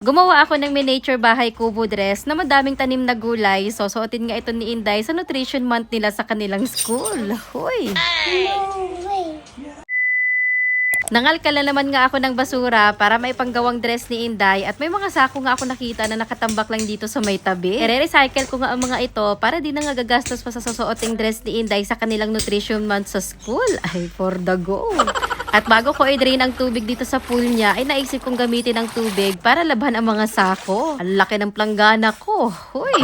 Gumawa ako ng miniature bahay kubo dress na madaming tanim na gulay. Susuotin nga ito ni Inday sa nutrition month nila sa kanilang school. Hoy! No way. Nangalkala naman nga ako ng basura para may panggawang dress ni Inday at may mga sako nga ako nakita na nakatambak lang dito sa may tabi. I-recycle ko nga ang mga ito para di na nga gagastos pa sa susuoting dress ni Inday sa kanilang nutrition month sa school. Ay, for the go! At bago ko i-drain ang tubig dito sa pool niya, ay naisip kong gamitin ang tubig para labhan ang mga sako. Ang laki ng planggana ko. Hoy!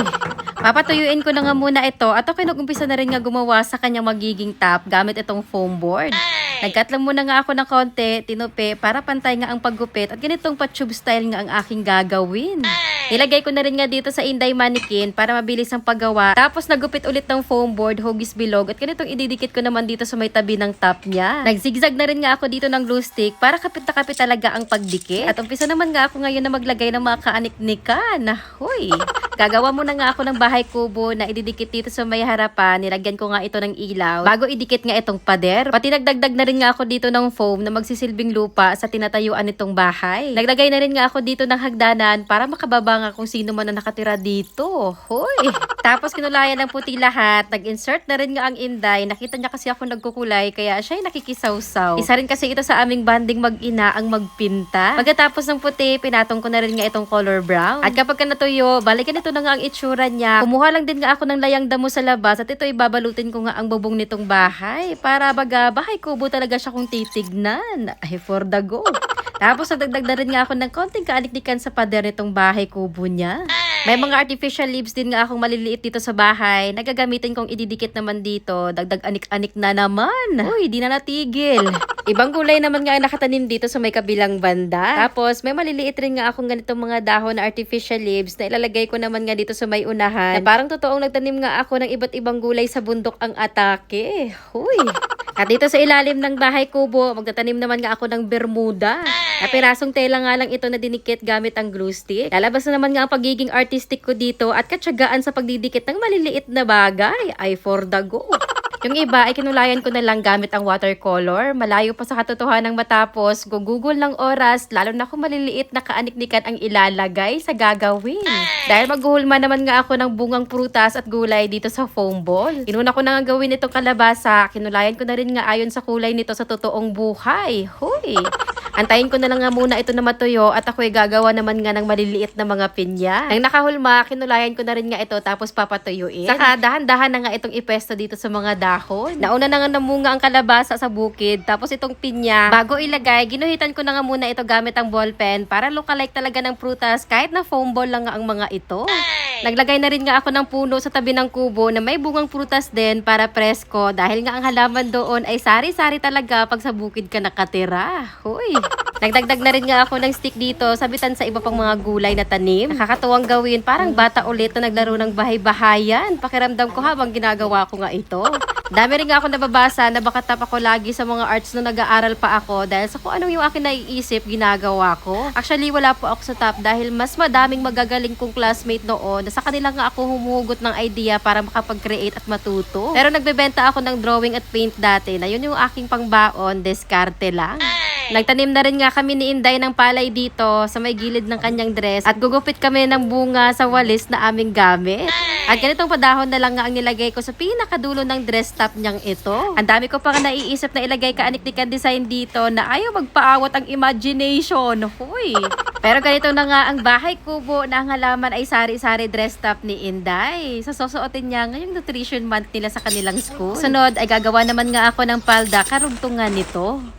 Papatuyuin ko na nga muna ito at ako nag-umpisa na rin nga gumawa sa kanyang magiging top gamit itong foam board. Nag-cut lang muna nga ako ng konti, tinupi, para pantay nga ang paggupit at ganitong pa-tube style nga ang aking gagawin. Nilagay ko na rin nga dito sa Inday mannequin para mabilis ang paggawa. Tapos nagupit ulit ng foam board, hugis bilog at ganitong ididikit ko naman dito sa may tabi ng top niya. Nagzigzag na rin nga ako dito ng glue stick para kapit na kapit talaga ang pagdikit. At umpisa naman nga ako ngayon na maglagay ng mga kaanik-nikan. Hoy! Gagawa muna nga ako ng bahay kubo na ididikit dito sa may harapan. Nilagyan ko nga ito ng ilaw bago idikit nga itong pader. Pati nagdagdag na rin nga ako dito ng foam na magsisilbing lupa sa tinatayuan nitong bahay. Naglagay na rin nga ako dito ng hagdanan para makababa nga kung sino man na nakatira dito. Hoy! Tapos kinulayan ng puti lahat. Nag-insert na rin nga ang Inday. Nakita niya kasi ako nagkukulay kaya siya ay nakikisawsaw. Isa rin kasi ito sa aming banding mag-ina ang magpinta. Pagkatapos ng puti, pinatong ko na rin nga itong color brown. At kapag ka natuyo, balikan ito na nga ang itsura niya. Kumuha lang din nga ako ng layang damo sa labas at ito ibabalutin ko nga ang bubong nitong bahay para baga bahay kubo talaga siya kung titignan. Ay, for the go. Tapos nagdagdag na rin nga ako ng konting kaaniknikan sa pader nitong bahay kubo niya. May mga artificial leaves din nga akong maliliit dito sa bahay. Nagagamitin kong ididikit naman dito. Dagdag anik-anik na naman. Uy, di na natigil. Ibang gulay naman nga ang nakatanim dito sa may kabilang banda. Tapos may maliliit rin nga akong ganitong mga dahon na artificial leaves na ilalagay ko naman nga dito sa may unahan. Na parang totoong nagtanim nga ako ng iba't ibang gulay sa bundok ang atake. Huy! At dito sa ilalim ng bahay kubo, magtatanim naman nga ako ng bermuda. Na pirasong tela nga lang ito na dinikit gamit ang glue stick. Lalabas na naman nga ang pagiging artistic ko dito at katsagaan sa pagdidikit ng maliliit na bagay. Ay, for the go! Yung iba ay kinulayan ko na lang gamit ang watercolor. Malayo pa sa katotohanang matapos, gugugol ng oras, lalo na kung maliliit na kaaniknikan ang ilalagay sa gagawin. Dahil maghuhulma naman nga ako ng bungang prutas at gulay dito sa foam ball. Inuna ko na nga gawin itong kalabasa. Kinulayan ko na rin nga ayon sa kulay nito sa totoong buhay. Huy! Antayin ko na lang nga muna ito na matuyo at ako'y gagawa naman nga ng maliliit na mga pinya. Nang nakahulma, kinulayan ko na rin nga ito tapos papatuyuin. Saka dahan-dahan na nga itong ipwesto dito sa mga dahon. Nauna na nga namunga ang kalabasa sa bukid tapos itong pinya. Bago ilagay, ginuhitan ko na nga muna ito gamit ang ballpen para look-alike talaga ng prutas kahit na foam ball lang nga ang mga ito. Naglagay na rin nga ako ng puno sa tabi ng kubo na may bungang prutas din para presko dahil nga ang halaman doon ay sari-sari talaga pag sa bukid ka nakatira. Hoy! Nagdagdag na rin nga ako ng stick dito, sabitan sa iba pang mga gulay na tanim. Nakakatuwang gawin, parang bata ulit na naglaro ng bahay-bahayan. Pakiramdam ko habang ginagawa ko nga ito. Dami rin nga ako nababasa na baka tap ako lagi sa mga arts na nag-aaral pa ako dahil sa kung anong yung akin naiisip, ginagawa ko. Actually, wala po ako sa top dahil mas madaming magagaling kong classmate noon na sa kanila nga ako humuhugot ng idea para makapag-create at matuto. Pero nagbebenta ako ng drawing at paint dati na yun yung aking pangbaon, diskarte lang. Nagtanim na rin nga kami ni Inday ng palay dito sa may gilid ng kanyang dress at gugupit kami ng bunga sa walis na aming gamit. At ganitong padahon na lang nga ang nilagay ko sa pinakadulo ng dress top niyang ito. Ang dami ko pa nga naiisip na ilagay kaanik-nikan design dito na ayaw magpaawat ang imagination. Huy! Pero ganito na nga ang bahay kubo na ang halaman ay sari-sari dress top ni Inday. Sa susuotin niya ngayong nutrition month nila sa kanilang school. Sunod ay gagawa naman nga ako ng palda karugtungan nito.